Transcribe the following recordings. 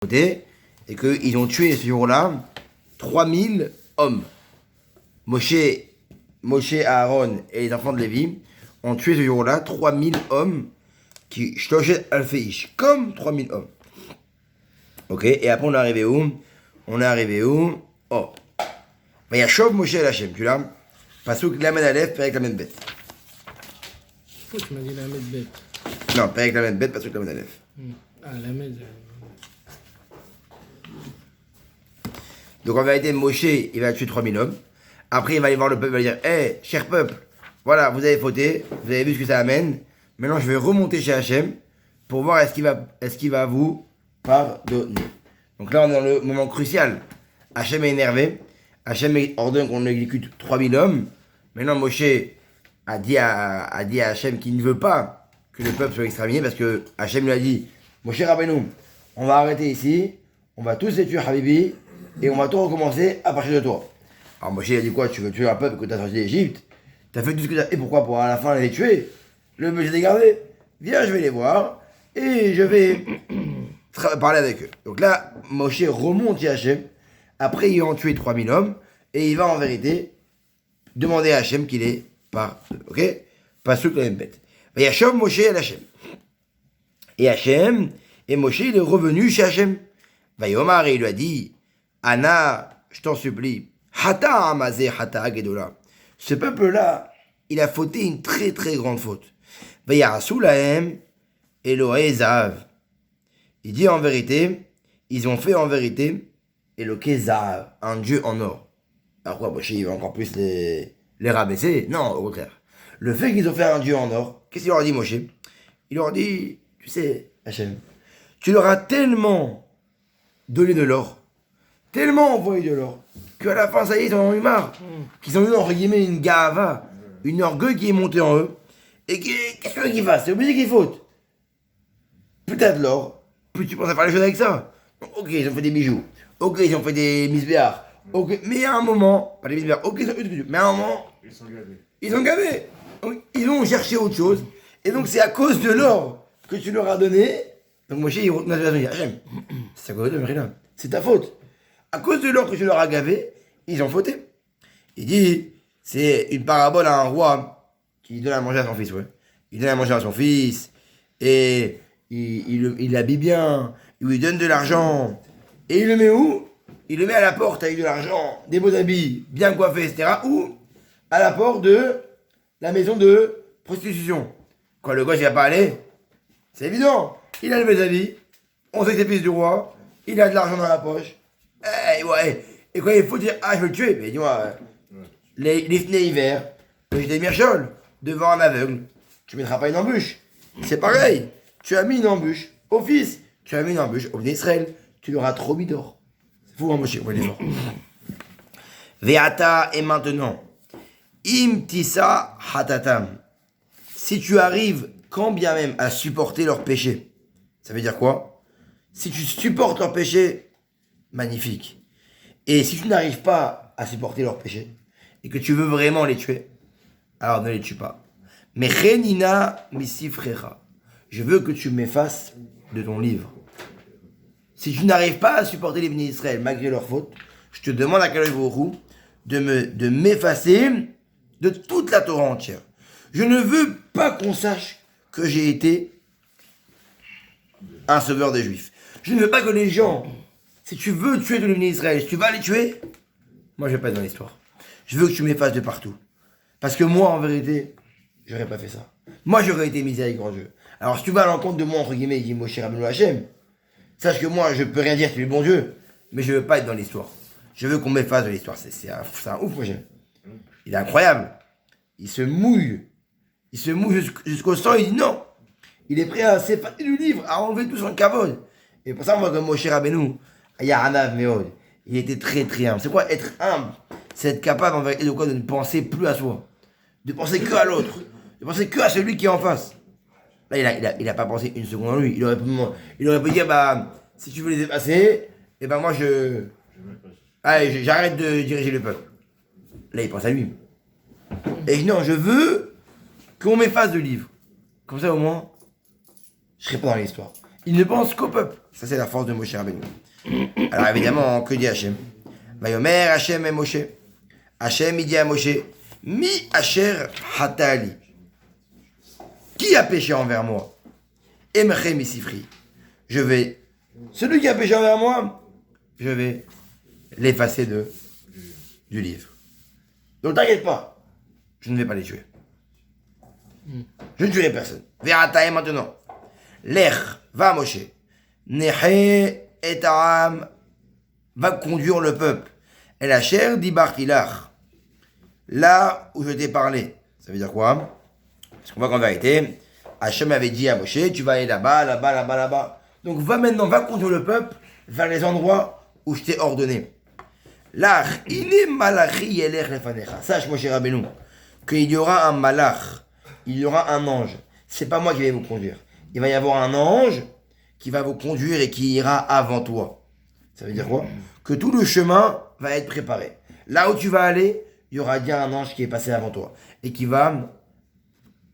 côté, et qu'ils ont tué ce jour-là 3000 hommes. Moshe, Aaron et les enfants de Lévi ont tué ce jour-là 3000 hommes qui shloshet alfeish, comme 3000 hommes. Ok, et après on est arrivé où? Oh. Vayashov Moshe el Hashem, tu l'as? Pasuk Lamed Aleph, Perek Lamed Bet. Pourquoi tu m'as dit Lamed Bet? Non, Perek Lamed Bet, Pasuk Lamed Aleph. Ah, Lamed. Donc en vérité, Moshe, il va tuer 3000 hommes. Après, il va aller voir le peuple, il va dire, hé, cher peuple, voilà, vous avez fauté, vous avez vu ce que ça amène. Maintenant, je vais remonter chez Hachem pour voir est-ce qu'il va vous pardonner. Donc là, on est dans le moment crucial. Hachem est énervé. Hachem ordonne qu'on exécute 3000 hommes. Maintenant, Moshe a dit à Hachem qu'il ne veut pas que le peuple soit exterminé parce que Hachem lui a dit, Moshe Rabbeinu, on va arrêter ici, on va tous les tuer, Habibi, et on va tout recommencer à partir de toi. Alors Moshe il a dit quoi? Tu veux tuer un peuple que tu as sorti d'Égypte? Tu as fait tout ce que tu as... Et pourquoi? Pour à la fin les tuer? Le Moshe des gardé. Viens, je vais les voir et je vais parler avec eux. Donc là, Moshe remonte à Hachem. Après, ils ont tué 3000 hommes et il va en vérité demander à Hachem qu'il est pardonné. Ok? Pas ceux qui ont une bête. Vayashov Moshe el Hachem. Et Hachem, et Moshe, il est revenu chez Hachem. Vayomar, et il lui a dit, Anna, je t'en supplie, Hata Amazé Hata Gedola. Ce peuple-là, il a fauté une très très grande faute. Vayarasu Lahem Elohe Zahav. Il dit en vérité, ils ont fait en vérité Eloke Zahav, un dieu en or. Alors quoi, Moshe, il va encore plus les rabaisser? Non, au contraire. Le fait qu'ils ont fait un dieu en or, qu'est-ce qu'il leur a dit, Moshe? Il leur a dit, tu sais, Hachem, tu leur as tellement donné de l'or, tellement envoyé de l'or, qu'à la fin, ça y est, ils en ont eu marre. Qu'ils ont eu, entre guillemets, une gava, une orgueil qui est montée en eux. Et qu'est-ce que qu'ils fassent? C'est obligé qu'ils fautent. Plus t'as de l'or, plus tu penses à faire les choses avec ça. Donc, ok, ils ont fait des bijoux. Ok, ils ont fait des misbéars. Ok, mais à un moment, pas des misbéars, ok, ils ont eu des bijoux. Mais à un moment, ils sont gavés. Donc, ils ont cherché autre chose. Et donc, c'est à cause de l'or que tu leur as donné. Donc, Moshe, il retourne à la maison. Hachem, c'est à cause de Merila. C'est ta faute. À cause de l'or que tu leur as gavé, ils ont fauté. Il dit, c'est une parabole à un roi qui donne à manger à son fils, ouais. Il donne à manger à son fils, et il l'habille bien, il lui donne de l'argent, et il le met où? Il le met à la porte avec de l'argent, des beaux habits, bien coiffés, etc. Ou à la porte de la maison de prostitution. Quand le gosse il va pas aller, c'est évident. Il a les beaux habits, on sait que c'est le fils du roi, il a de l'argent dans la poche. Ouais. Et quand il faut dire, ah, je veux le tuer, mais dis-moi, les fenêtres hiver, j'ai des mircholes devant un aveugle, tu mettras pas une embûche. C'est pareil, tu as mis une embûche au fils, tu as mis une embûche au Bnei Israël, tu l'auras trop mis d'or. C'est fou, hein, Moshe, on va les voir. Veata, et maintenant, im tissa hatatam. Si tu arrives, quand bien même, à supporter leur péché, ça veut dire quoi? Si tu supportes leur péché, magnifique. Et si tu n'arrives pas à supporter leur péché, et que tu veux vraiment les tuer, alors ne les tue pas. Mais Renina misifrera. Je veux que tu m'effaces de ton livre. Si tu n'arrives pas à supporter les bénis d'Israël malgré leurs fautes, je te demande à Kadosh Baruch Hu de m'effacer de toute la Torah entière. Je ne veux pas qu'on sache que j'ai été un sauveur des Juifs. Je ne veux pas que les gens, si tu veux tuer tous les bénis d'Israël, si tu vas les tuer, moi je vais pas être dans l'histoire. Je veux que tu m'effaces de partout. Parce que moi, en vérité, j'aurais pas fait ça. Moi, j'aurais été miséricordieux. Alors, si tu vas à l'encontre de moi, entre guillemets, il dit Moshe Rabbeinu Hachem, sache que moi, je peux rien dire, tu es le bon Dieu, mais je veux pas être dans l'histoire. Je veux qu'on m'efface de l'histoire. C'est un ouf, Moshe. Il est incroyable. Il se mouille jusqu'au sang, il dit non. Il est prêt à s'effacer du livre, à enlever tout son kavod. Et pour ça, moi, comme Moshe Rabbeinu, Yahanav Meod, il était très très humble. C'est quoi être humble? C'est être capable en vérité de quoi? De ne penser plus à soi. De penser que à l'autre. De penser que à celui qui est en face. Là, il a pas pensé une seconde en lui. Il aurait pu dire, bah, si tu veux les effacer, et ben moi j'arrête de diriger le peuple. Là, il pense à lui. Et non, je veux qu'on m'efface de livre. Comme ça, au moins, je serai pas dans l'histoire. Il ne pense qu'au peuple. Ça, c'est la force de Moshe Rabbeinu. Alors, évidemment, que dit Hachem? Vayomer Hachem et Moshe. Hachem, il dit à Moshe, Mi Asher Hatali. Qui a péché envers moi? Emche Misifri. Celui qui a péché envers moi, je vais l'effacer du livre. Donc, t'inquiète pas. Je ne vais pas les tuer. Je ne tuerai personne. Veratae maintenant. Lech, va Moshe. Nehe et Aram, va conduire le peuple. Et la chair dit Bartilach. Là où je t'ai parlé. Ça veut dire quoi? Parce qu'on voit qu'en vérité, Hachem avait dit à Moshe, tu vas aller là-bas, là-bas, là-bas, là-bas. Donc va maintenant, va conduire le peuple vers les endroits où je t'ai ordonné. Là, sache Moshe Rabbeinu qu'il y aura un malach, il y aura un ange. C'est pas moi qui vais vous conduire. Il va y avoir un ange qui va vous conduire et qui ira avant toi. Ça veut dire quoi? Que tout le chemin va être préparé. Là où tu vas aller, il y aura bien un ange qui est passé avant toi et qui va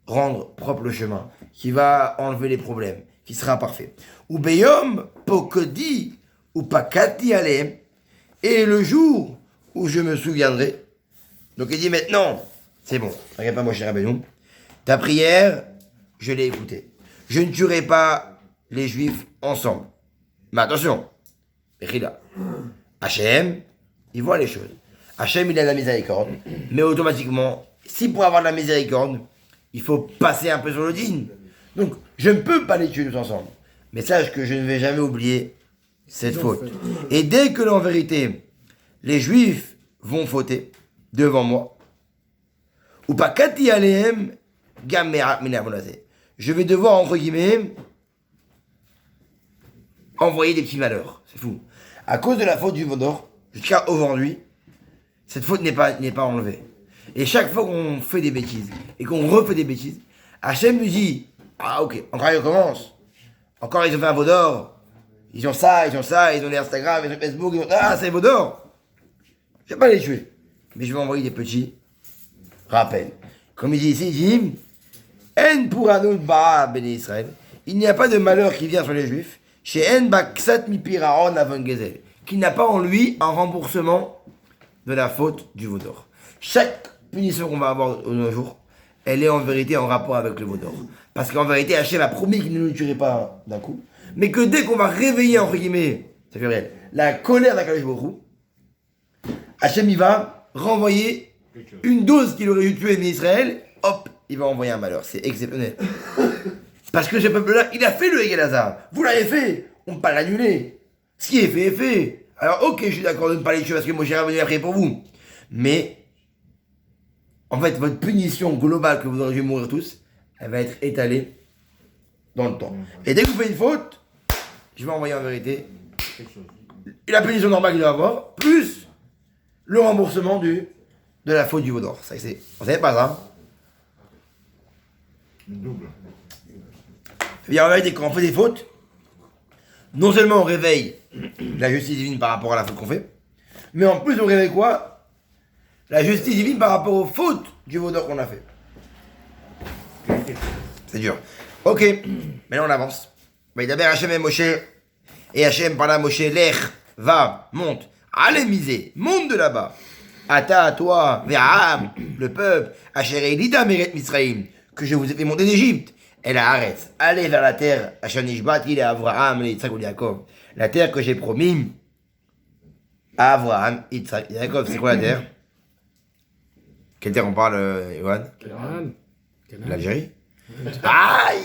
rendre propre le chemin, qui va enlever les problèmes, qui sera parfait. Ou beyom pokodi ou pakati alem, et le jour où je me souviendrai. Donc il dit maintenant, c'est bon, regarde pas moi cher Rabbeinu, ta prière, je l'ai écoutée. Je ne tuerai pas les Juifs ensemble. Mais attention, Rila, Hachem, il voit les choses. Hachem, il a la miséricorde, mais automatiquement, si pour avoir de la miséricorde, il faut passer un peu sur le digne. Donc, je ne peux pas les tuer tous ensemble. Mais sache que je ne vais jamais oublier cette faute. Et dès que, en vérité, les Juifs vont fauter devant moi, ou pas kati alehem, gamera minavonazé. Je vais devoir, entre guillemets, envoyer des petits malheurs. C'est fou. À cause de la faute du Vaudor, jusqu'à aujourd'hui, cette faute n'est pas enlevée. Et chaque fois qu'on fait des bêtises, et qu'on refait des bêtises, Hachem nous dit, ah ok, encore ils recommencent. Encore ils ont fait un Vaudor. Ils ont ça, ils ont les Instagram, ils ont Facebook, ah c'est Vaudor. Je vais pas les tuer. Mais je vais envoyer des petits rappels. Comme il dit ici, il dit, En pour Anout Ba'a Béné Israël. Il n'y a pas de malheur qui vient sur les Juifs. Chez En Baksat Mipiraon Avon Gezel. Qui n'a pas en lui un remboursement de la faute du Vaudor. Chaque punition qu'on va avoir de nos jours, elle est en vérité en rapport avec le Vaudor. Parce qu'en vérité, Hachem a promis qu'il ne nous tuerait pas d'un coup. Mais que dès qu'on va réveiller, entre guillemets, ça fait réel, la colère d'Akadosh Baruch Hu, Hachem il va renvoyer une dose qu'il aurait dû tuer en Israël, hop, il va envoyer un malheur. C'est exceptionnel. Parce que ce peuple-là, il a fait le Egel Hazar. Vous l'avez fait, on ne peut pas l'annuler. Ce qui est fait est fait. Alors ok, je suis d'accord de ne pas les tuer parce que moi j'ai revenu après pour vous. Mais, en fait, votre punition globale que vous aurez dû mourir tous, elle va être étalée dans le temps. Et dès que vous faites une faute, je vais envoyer en vérité la punition normale qu'il doit avoir, plus le remboursement de la faute du Vaudor. Ça, c'est, vous savez pas ça? Double. Eh bien, en vérité, quand on fait des fautes, non seulement on réveille la justice divine par rapport à la faute qu'on fait, mais en plus on réveille quoi? La justice divine par rapport aux fautes du Vaudor qu'on a fait. C'est dur. Ok, maintenant on avance. D'abord Hachem et Moshe, et Hachem parla à Moshe, Lech, va, monte, allez miser, monte de là-bas. Ata, à toi, Ve'am, le peuple, Asher Elita Meret Misraïm, que je vous ai fait monter d'Égypte. Et la arrête, allez vers la terre, Hachanishbat, il est Avraham, Yitzhak ou Yaakov. La terre que j'ai promis à Avraham, Yitzhak, Yaakov. C'est quoi la terre? Quelle terre on parle, Yohan? L'Algérie? Aïe!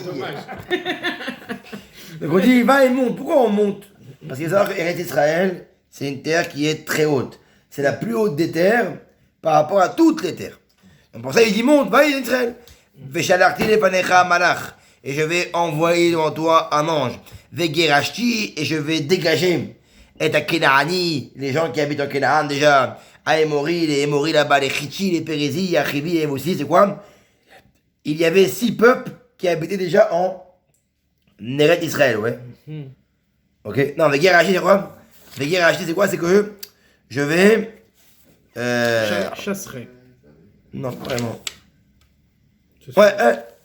Donc on dit, va et monte. Pourquoi on monte? Parce qu'il faut savoir que Eretz Israël, c'est une terre qui est très haute. C'est la plus haute des terres par rapport à toutes les terres. Donc pour ça, il dit, monte, va Eretz Israël. Veshalarti lepanecha malach. Et je vais envoyer devant toi un ange. Vegerashti, et je vais dégager. Et à Kenaani, les gens qui habitent en Kenaan déjà. À Emory, les Emory là-bas, les Chichi, les Pérézi, Yachivi et aussi, c'est quoi? Il y avait 6 peuples qui habitaient déjà en Eretz Israël, ouais. Ok? Non, Vegerashti, c'est quoi? Vegerashti, c'est quoi? C'est que je vais. Chasserait. Non, pas vraiment. Ouais,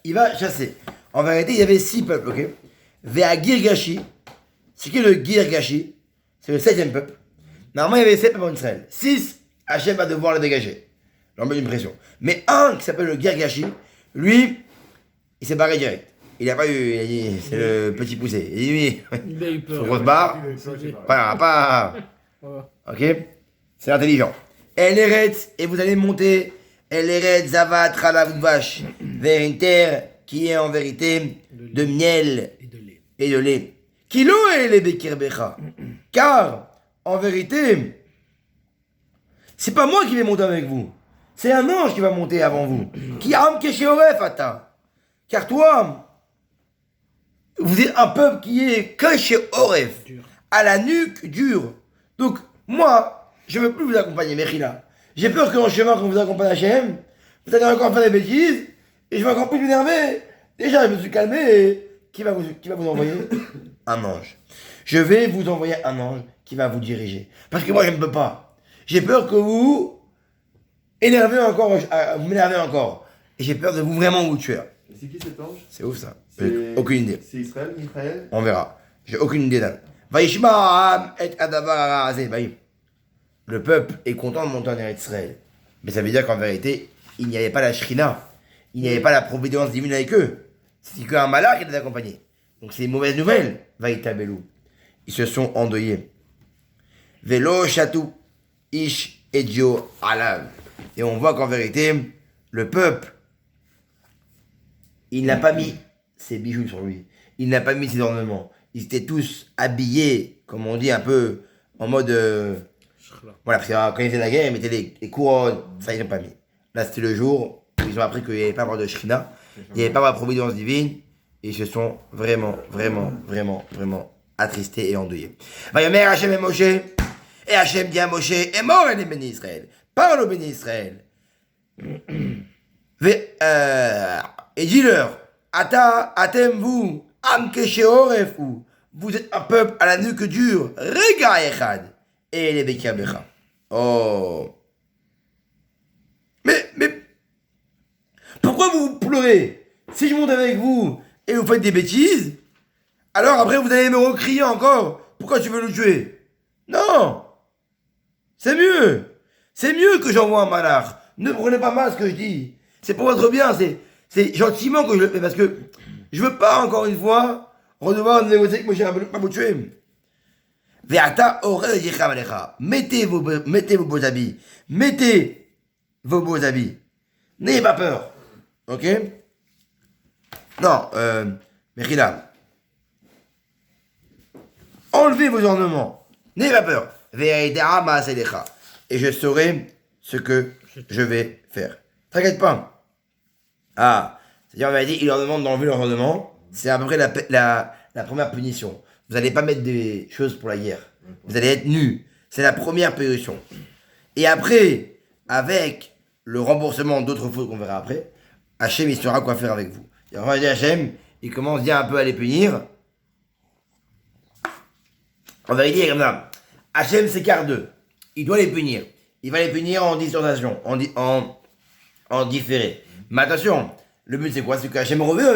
il va chasser. En vérité, il y avait 6 peuples, ok? Vea Girgashi. C'est qui le Girgashi? C'est le 7e peuple. Normalement, il y avait 7 peuples en Israël. 6, Hachem va devoir le dégager. Leur met une pression. Mais un qui s'appelle le Girgashi, lui, il s'est barré direct. Il a pas eu, il a dit, c'est le petit poussé. Il a dit, oui, Il a eu peur. grosse barre. Pas. Ok? C'est intelligent. El Eretz, et vous allez monter. El Eretz, Zavat, Chalav, Vache, vers une terre qui est en vérité de miel et de lait. Kilo et les Bekirbecha. Car, en vérité, c'est pas moi qui vais monter avec vous. C'est un ange qui va monter avant vous. Qui am kesheoref ata. Car toi, vous êtes un peuple qui est kesheoref. À la nuque dure. Donc, moi, je ne veux plus vous accompagner, Mechila. J'ai peur qu'en chemin, quand vous accompagne Hachem, vous allez encore faire des bêtises, et je vais encore plus m'énerver. Déjà, je me suis calmé, et qui va vous envoyer? Un ange. Je vais vous envoyer un ange qui va vous diriger. Parce que moi, je ne peux pas. J'ai peur que vous vous m'énervez encore. Et j'ai peur de vous vraiment vous tuer. C'est qui cet ange? C'est ouf ça. Aucune idée. C'est Israël, Michael? On verra. J'ai aucune idée d'elle. Vaishma et Adavar Le peuple est content de monter en Eretz Israël. Mais ça veut dire qu'en vérité, il n'y avait pas la Shrina. Il n'y avait pas la providence divine avec eux. C'est qu'un malheur qui les accompagnait. Donc c'est une mauvaise nouvelle. Vaïtabelou. Ils se sont endeuillés. Velo Chatou, Ish Edio Alav. Et on voit qu'en vérité, le peuple, il n'a pas mis ses bijoux sur lui. Il n'a pas mis ses ornements. Ils étaient tous habillés, comme on dit, un peu en mode... Voilà, parce que quand ils faisaient la guerre, ils mettaient les couronnes. Ça, ils n'ont pas mis. Là, c'était le jour où ils ont appris qu'il n'y avait pas avoir de Shrina. Il n'y avait pas avoir de providence divine. Et ils se sont vraiment attristés et endeuillés. Vayomer Hachem et Moshe. Et Hachem dit à Moshe, et mort les bénis Israël. Parle aux bénis Israël. Et dis-leur, atem vous, am kesheorefu. Vous êtes un peuple à la nuque dure. Rega echad. Et les bekabecha. Oh. Mais, pourquoi vous pleurez? Si je monte avec vous et vous faites des bêtises, alors après vous allez me recrier encore. Pourquoi tu veux le tuer? Non. C'est mieux. C'est mieux que j'envoie un malach. Ne prenez pas mal ce que je dis. C'est pour votre bien. C'est gentiment que je le fais parce que je veux pas encore une fois redevoir négocier avec Moshe Rabbeinu pas vous tuer. Ve'ata orel yichem alecha. Mettez vos beaux habits. Mettez vos beaux habits. N'ayez pas peur. Ok? Non, Mechila. Enlevez vos ornements. N'ayez pas peur. Ve'aidera ma'aselecha. Et je saurai ce que je vais faire. T'inquiète pas. Ah, c'est-à-dire on m'a dit, il leur demande d'enlever leurs ornements. C'est à peu près la première punition. Vous n'allez pas mettre des choses pour la guerre. Vous allez être nus. C'est la première punition. Et après, avec le remboursement d'autres fautes qu'on verra après, Hachem, il saura quoi faire avec vous. Et on va dire Hachem, il commence bien un peu à les punir. En vérité, il est comme ça. Hachem s'écarte d'eux. Il doit les punir. Il va les punir en distorsion, en différé. Mais attention, le but c'est quoi? C'est qu'Hachem revient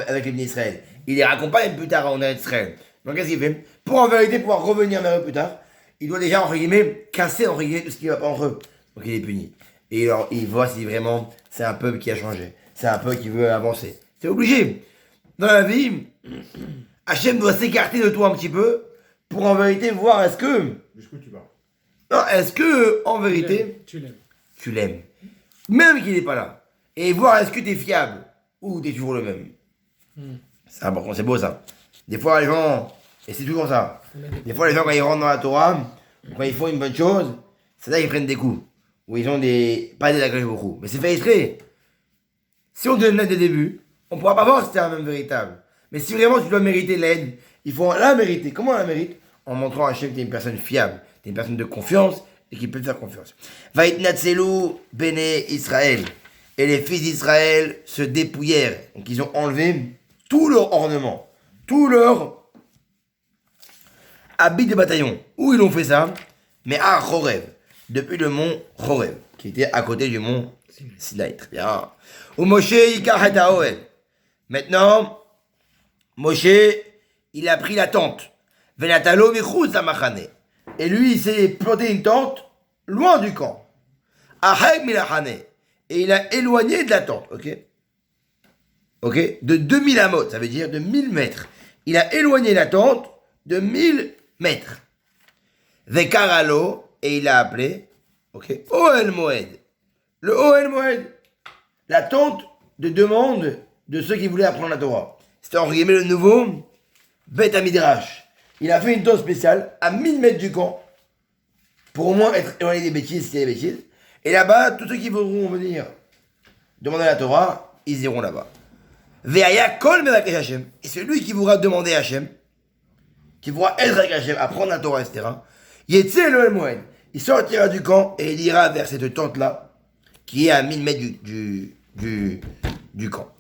avec les bénis Israël. Il les raccompagne plus tard en Israël. Donc qu'est-ce qu'il fait? Pour en vérité pouvoir revenir vers eux plus tard, il doit déjà, entre guillemets, casser, entre guillemets, tout ce qui ne va pas entre eux. Donc il est puni. Et alors, il voit si vraiment c'est un peuple qui a changé. C'est un peuple qui veut avancer. C'est obligé. Dans la vie, Hachem doit s'écarter de toi un petit peu pour en vérité voir est-ce que... Jusqu'où tu vas? Non, est-ce que, en vérité, tu l'aimes. Même qu'il n'est pas là. Et voir est-ce que tu es fiable ou tu es toujours le même. C'est important, c'est beau ça. Des fois, les gens, et c'est toujours ça. Des fois, les gens, quand ils rentrent dans la Torah, quand ils font une bonne chose, c'est là qu'ils prennent des coups. Ou ils ont pas des agrès beaucoup. Mais c'est fait exprès. Si on te donne l'aide dès le début, on ne pourra pas voir si c'est un même véritable. Mais si vraiment tu dois mériter l'aide, il faut la mériter. Comment on la mérite? En montrant à Hachem que tu es une personne fiable, tu es une personne de confiance et qui peut te faire confiance. Vaïtnatselu Béné Israël. Et les fils d'Israël se dépouillèrent. Donc ils ont enlevé tout leur ornement, tout leur habit de bataillon. Où ils ont fait ça? Mais à Chorev, depuis le mont Chorev, qui était à côté du mont Sinaï. Très bien. Où Moshe Yikach et Ahel. Maintenant, Moshe, il a pris la tente. Venatalo michutz hamachane. Et lui, il s'est planté une tente loin du camp. Aheg milachane. Et il a éloigné de la tente, ok? Ok? De 2000 amot, ça veut dire de 1000 mètres. Il a éloigné la tente de 1000 mètres. Vekaralo, et il a appelé, ok? Ohel Moed. Le Ohel Moed. La tente de demande de ceux qui voulaient apprendre la Torah. C'était en guillemets le nouveau Beth Amidrash. Il a fait une tente spéciale à 1000 mètres du camp pour au moins être éloigné des bêtises s'il y a des bêtises. Et là-bas, tous ceux qui voudront venir demander la Torah, ils iront là-bas. Ve'aya kol mevakesh Hashem. Et celui qui voudra demander à Hashem, qui voudra être avec Hashem, apprendre la Torah, etc. Yetze le Moed. Il sortira du camp et il ira vers cette tente-là, qui est à 1000 mètres du camp.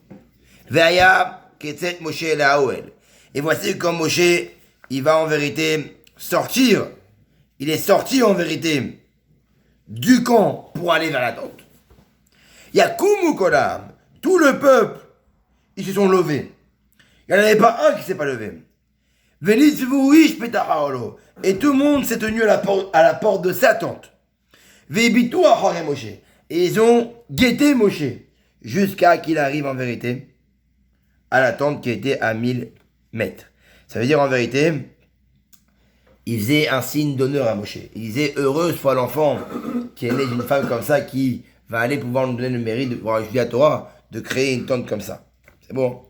Ve'aya ketzet Moshe la Oel. Et voici comme Moshe, il va en vérité sortir. Il est sorti en vérité du camp pour aller vers la tente. Yakumu kolam. Tout le peuple, ils se sont levés. Il n'y en avait pas un qui ne s'est pas levé. Velisvuish petahaolo. Et tout le monde s'est tenu à la porte de sa tente. Vebitu achare Moshe. Et ils ont guetté Moshe jusqu'à qu'il arrive en vérité à la tente qui était à 1000 mètres. Ça veut dire en vérité, il faisait un signe d'honneur à Moshe. Il disait heureux soit l'enfant qui est né d'une femme comme ça qui va aller pouvoir nous donner le mérite de pouvoir étudier la Torah, de créer une tente comme ça. C'est bon.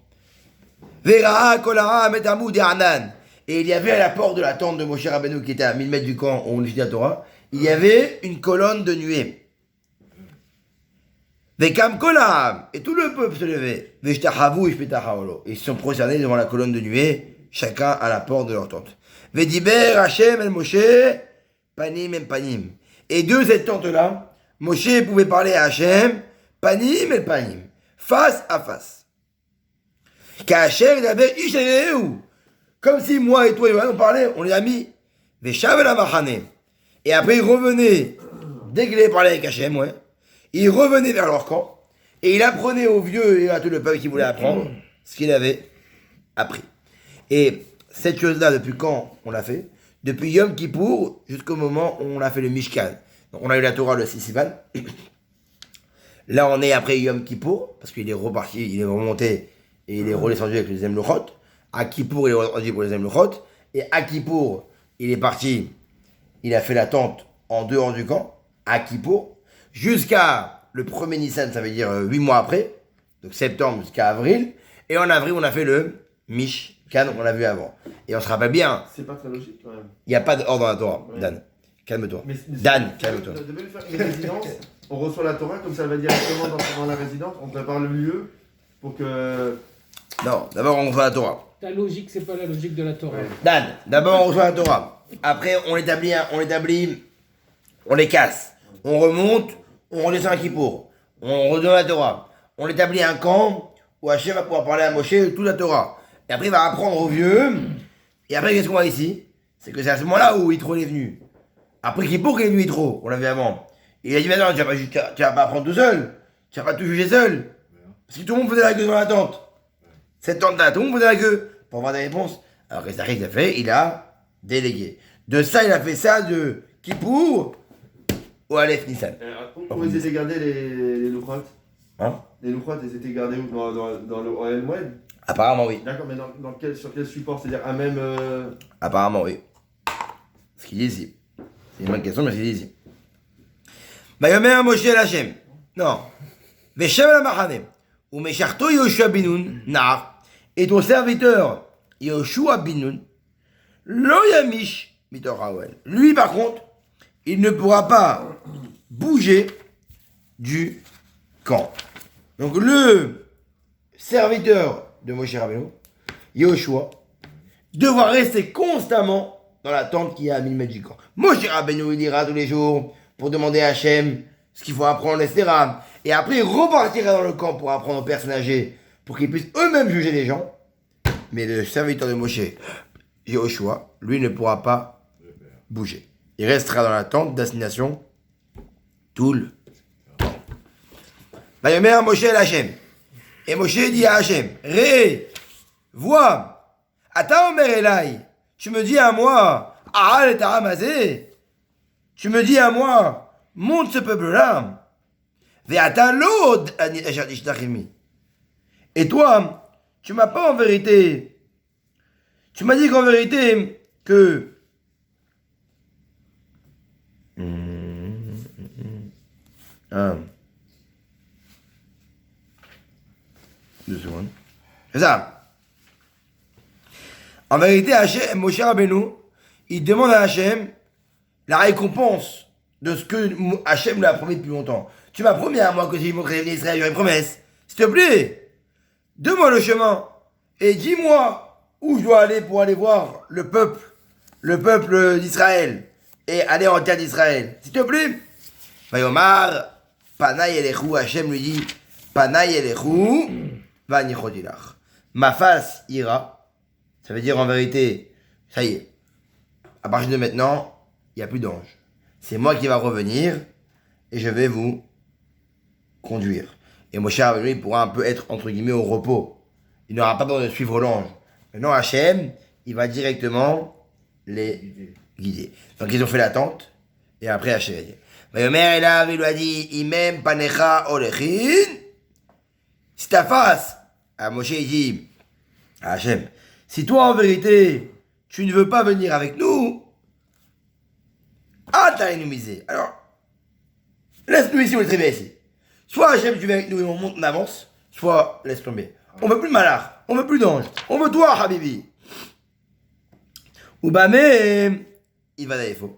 Vera kolara metamou de Hanan. Et il y avait à la porte de la tente de Moshe Rabbeinu qui était à 1000 mètres du camp où on étudiait la Torah, il y avait une colonne de nuée. Vekam kolam. Et tout le peuple se levait. Veshtahavu ishpetahaolo. Ils se sont prosternés devant la colonne de nuée, chacun à la porte de leur tente. Vediber Hashem el Moshe panim em panim. Et de cette tente-là, Moshe pouvait parler à Hashem panim el panim, face à face. Qu'Hashem il avait ishereu. Comme si moi et toi, on parlait, on les a mis. Veshav la machane. Et après, ils revenaient, dès qu'il avait parlé avec Hachem, ouais, ils revenaient vers leur camp, et il apprenait aux vieux et à tout le peuple qui voulait apprendre ce qu'il avait appris. Et cette chose-là, depuis quand on l'a fait? Depuis Yom Kippour jusqu'au moment où on a fait le Mishkan. Donc on a eu la Torah le 6 Sivan. Là, on est après Yom Kippour, parce qu'il est reparti, il est remonté, et il est redescendu avec les Emlochot. À Kippour, il est redescendu pour les Emlochot. Et à Kippour, il est parti, il a fait la tente en dehors du camp, à Kippour, jusqu'à le 1er Nissan, ça veut dire 8 mois après, donc septembre jusqu'à avril. Et en avril, on a fait le Mishkan, on l'a vu avant. Et on se rappelle bien. C'est pas très logique quand même. Il n'y a pas d'ordre dans la Torah, ouais. Dan. Calme-toi. Dan, calme-toi. On devait faire une résidence, on reçoit la Torah, comme ça va directement dans la résidence, on prépare le lieu pour que. Non, d'abord on reçoit la Torah. Ta logique, c'est pas la logique de la Torah. Ouais. Dan, d'abord on reçoit la Torah. Après on les casse. On remonte, on redescend à Kippour. On redonne la Torah. On établit un camp où Hachem va pouvoir parler à Moshe de toute la Torah. Et après il va apprendre aux vieux. Et après qu'est-ce qu'on voit ici? C'est que c'est à ce moment-là où Yitro est venu. Après Kippour qu'il est venu Yitro, on l'avait avant. Et il a dit maintenant tu vas pas apprendre tout seul. Tu vas pas tout juger seul. Parce que tout le monde faisait la queue dans la tente. Cette tente-là, tout le monde faisait la queue pour avoir des réponses. Alors qu'est-ce qu'il a fait? Il a délégué. De ça, il a fait ça de Kippour au Aleph Nissan. Où ils étaient gardés les louchotes? Hein? Les louchotes, ils étaient gardés où? Dans le OL Moed? Apparemment, oui. D'accord, mais sur quel support? C'est-à-dire à même. Apparemment, oui. Ce qu'il dit ici. C'est une bonne question, mais ce qu'il dit ici. Vayomer Moshe el Hashem. Non. Veshem el Machane. Ou Mesharto Yoshua Binun, Nar. Et ton serviteur, Yoshua Binun, Lo Yamish Mitoraouel. Lui, par contre, il ne pourra pas bouger du camp. Donc, le serviteur de Moshe Rabbeinu, Yoshua, devra rester constamment dans la tente qui est à 1000 mètres du camp. Moshe Rabbeinu, il ira tous les jours pour demander à Hachem ce qu'il faut apprendre, etc. Et après, il repartira dans le camp pour apprendre aux personnes âgées, pour qu'ils puissent eux-mêmes juger les gens. Mais le serviteur de Moshe, Yoshua, lui ne pourra pas bouger. Il restera dans la tente d'assignation tout le temps. Vayomer Moshe el Hashem. Et Moshe dit à Hachem, Ré, vois, Ata Omer Elai, tu me dis à moi, Ahal et Aramazé, tu me dis à moi, monte ce peuple-là. Ve'ata l'od asher tishtachimi. Et toi, tu m'as pas en vérité, tu m'as dit qu'en vérité, que... Ah. 2 secondes. C'est ça. En vérité, Hachem, Moshe Rabbeinu, il demande à Hachem la récompense de ce que Hachem lui a promis depuis longtemps. Tu m'as promis à moi que si je montrais Israël, il y aurait une promesse. S'il te plaît, donne-moi le chemin et dis-moi où je dois aller pour aller voir le peuple d'Israël et aller en terre d'Israël. S'il te plaît. Vayomar, Panay Elechu, Hachem lui dit, Panay Elechu, Vanichodilach. Ma face ira. Ça veut dire en vérité, ça y est, à partir de maintenant, il n'y a plus d'ange. C'est moi qui va revenir et je vais vous conduire. Et Moshe Rabbeinu pourra un peu être entre guillemets au repos. Il n'aura pas besoin de suivre l'ange. Maintenant Hachem, il va directement les guider. Donc ils ont fait l'attente et après Hachem a dit. Vayomer Elav, il lui a dit, Imem panecha olechin. Si ta face, à Moshe il dit, à Hachem, si toi en vérité, tu ne veux pas venir avec nous, t'as nous miser. Alors, laisse-nous ici, on est très bien ici. Soit Hachem, tu viens avec nous et on monte, on avance, soit laisse tomber. On veut plus de malach, on veut plus d'ange, on veut toi, Habibi. Ou bah mais, il va d'ailleurs faux.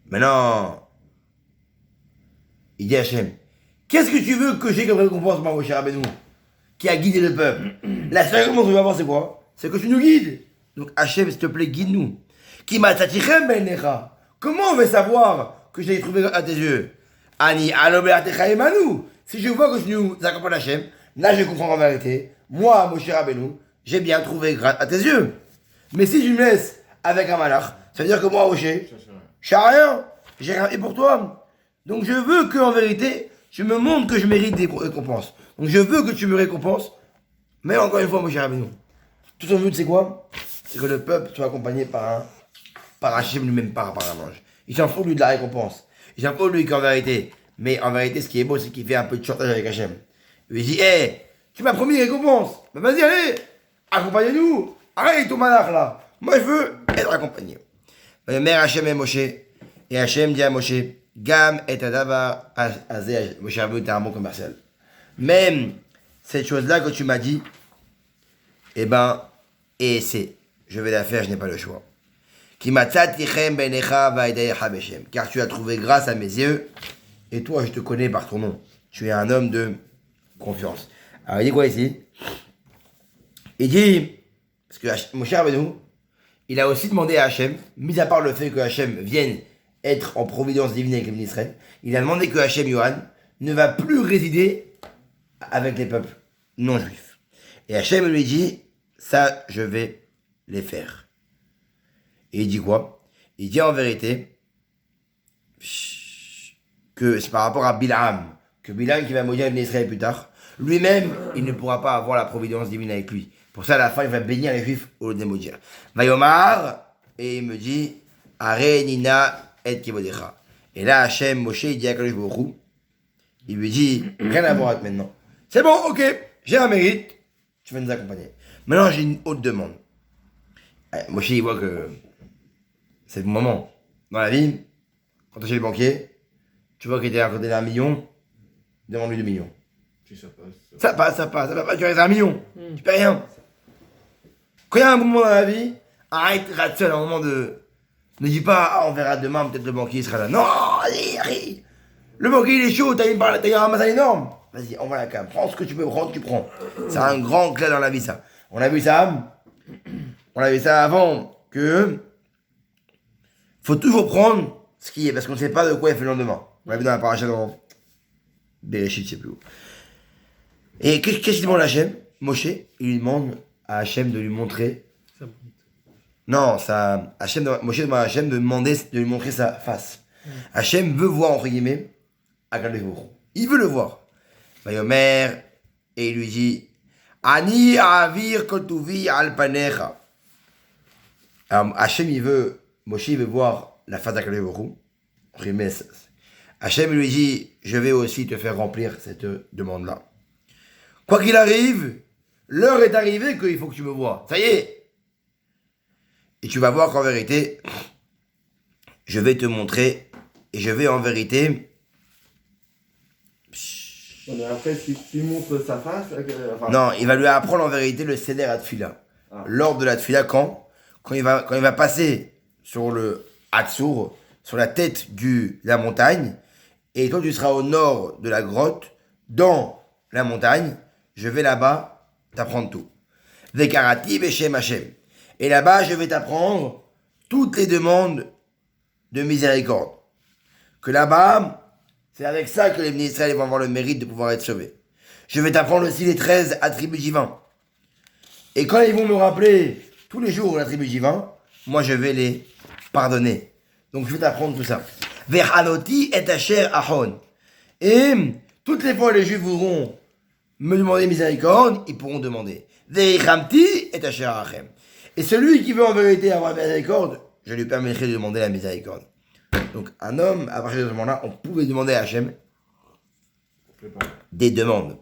Maintenant, il dit à Hachem, qu'est-ce que tu veux que j'ai comme récompense, moi, Moshe Rabbeinu, qui a guidé le peuple? La seule récompense que je vais avoir, c'est quoi? C'est que tu nous guides. Donc Hachem, s'il te plaît, guide-nous. Qui m'a tatichem benecha. Comment on va savoir que je l'ai trouvé à tes yeux? Ani alobeatecha emanu. Si je vois que tu nous accompagnes Hachem, là je comprends en vérité. Moi, Moshe Rabbeinu, j'ai bien trouvé grâce à tes yeux. Mais si je me laisse avec un malach, ça veut dire que moi, Moshe, je n'ai rien. J'ai rien fait pour toi. Donc je veux que en vérité, je me montre que je mérite des récompenses. Donc je veux que tu me récompenses. Mais encore une fois, Moshe Rabbeinu, tout son but c'est quoi? C'est que le peuple soit accompagné par Hachem lui-même, par un ange. Il s'en fout lui de la récompense. Il s'en fout lui qu'en vérité. Mais en vérité, ce qui est beau, c'est qu'il fait un peu de chantage avec Hachem. Il lui dit, hé, tu m'as promis une récompense. Ben vas-y, allez, accompagnez-nous. Arrête ton malach là. Moi, je veux être accompagné. Mère Hachem et Moshe. Et Hachem dit à Moshe, Gam et Adava Azeh. Moshe Rabbeinu était un bon commercial. Même cette chose-là que tu m'as dit, eh ben, et je vais la faire, je n'ai pas le choix. Car tu as trouvé grâce à mes yeux, et toi je te connais par ton nom. Tu es un homme de confiance. Alors il dit quoi ici? Il dit, parce que Moshe Rabbeinu, il a aussi demandé à Hachem, mis à part le fait que Hachem vienne être en providence divine avec les ministres, il a demandé que Hachem Yohan ne va plus résider avec les peuples non juifs. Et Hachem lui dit, ça je vais les faire. Et il dit quoi? Il dit en vérité que c'est par rapport à Bilam, que Bilam qui va maudire les Israël plus tard, lui-même, il ne pourra pas avoir la providence divine avec lui. Pour ça, à la fin, il va bénir les Juifs au lieu de les maudire. Vayomar, et il me dit, Are Nina et Kivodecha. Et là, Hachem, Moshe, il dit à Kadosh Baruch Hu, il lui dit, rien à voir avec maintenant. C'est bon, ok, j'ai un mérite, tu vas nous accompagner. Maintenant, j'ai une autre demande. Moshe, il voit que c'est le moment. Dans la vie, quand tu es chez le banquier, tu vois qu'il était à côté d'un million, demande-lui 2 millions. Si ça passe. Ça passe, ça va pas, tu restes à 1 million. Tu paies rien. Quand il y a un moment dans la vie, arrête, rate seul, un moment de... Ne dis pas, on verra demain, peut-être le banquier sera là. Non, allez. Le banquier, il est chaud, t'as un ramassage énorme. Vas-y, envoie la cam. Prends ce que tu peux prendre, tu prends. C'est un grand clé dans la vie, ça. On a vu ça avant que... Faut toujours prendre ce qui est, parce qu'on ne sait pas de quoi il fait le lendemain. On l'a vu dans la paracha dans Bereshit, je sais plus où. Et qu'est-ce qu'il demande à Hachem? Moshe, il lui demande à Hachem de lui montrer. Non, Moshe demande à Hachem de lui montrer sa face. Hachem veut voir, entre guillemets, Akadosh Baruch Hu. Il veut le voir. Vayomer, et il lui dit, Ani avir kotuvi al panecha. Alors, Hachem, Moshe, il veut voir la face d'Akadosh Baruch Hu. Hachem lui dit, je vais aussi te faire remplir cette demande-là. Quoi qu'il arrive, l'heure est arrivée qu'il faut que tu me vois. Ça y est. Et tu vas voir qu'en vérité, je vais te montrer, et je vais en vérité... Mais après, s'il montre sa face... Non, il va lui apprendre en vérité le Seder à Tfila. Ah. L'ordre de la Tfila, quand il va passer sur le Hatsour, sur la tête de la montagne, et quand tu seras au nord de la grotte, dans la montagne, je vais là-bas t'apprendre tout. Vekarati Beshem Hashem. Et là-bas, je vais t'apprendre toutes les demandes de miséricorde. Que là-bas, c'est avec ça que les ministres vont avoir le mérite de pouvoir être sauvés. Je vais t'apprendre aussi les 13 attributs divins. Et quand ils vont me rappeler tous les jours l'attribut divin, moi je vais les pardonner. Donc je vais t'apprendre tout ça. Verhanoti et Asher Ahon. Et toutes les fois les Juifs voudront me demander miséricorde, ils pourront demander. Veichamti et Asher Achem. Et celui qui veut en vérité avoir la miséricorde, je lui permettrai de demander la miséricorde. Donc un homme, à partir de ce moment-là, on pouvait demander à Hachem des demandes.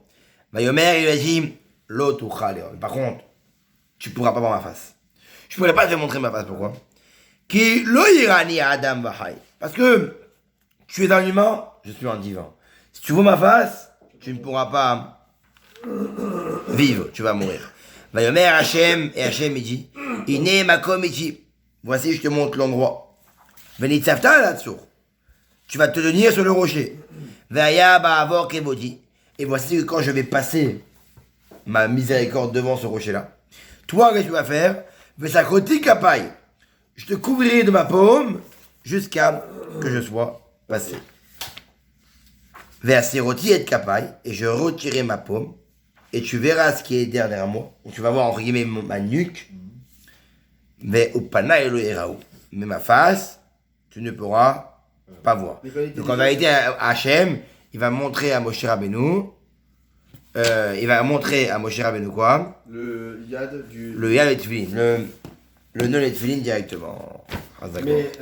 Mayomer, il a dit, l'autre par contre, tu pourras pas voir ma face. Je pourrais pas te montrer ma face, pourquoi? Qui lo irani Adam vahai. Parce que tu es un humain, je suis un divin. Si tu vois ma face, tu ne pourras pas vivre, tu vas mourir. Mayomer Hachem, et Hachem il dit, Ine makom iti. Voici, je te montre l'endroit. Venitzavta là-dessous. Tu vas te tenir sur le rocher. Veaya ba'avor kevodi. Et voici que quand je vais passer ma miséricorde devant ce rocher-là, toi, qu'est-ce que tu vas faire? Vesakoti kapai. Je te couvrirai de ma paume jusqu'à que je sois passé. Veaseroti et kapai. Et je retirerai ma paume. Et tu verras ce qui est derrière moi. Tu vas voir, entre guillemets, ma nuque. Mais ma face, tu ne pourras pas voir. Donc en vérité, Hachem, il va montrer à Moshe Rabbeinu, quoi? Le yad du... Le yad et tefillin, le nœud et tefillin directement. Mais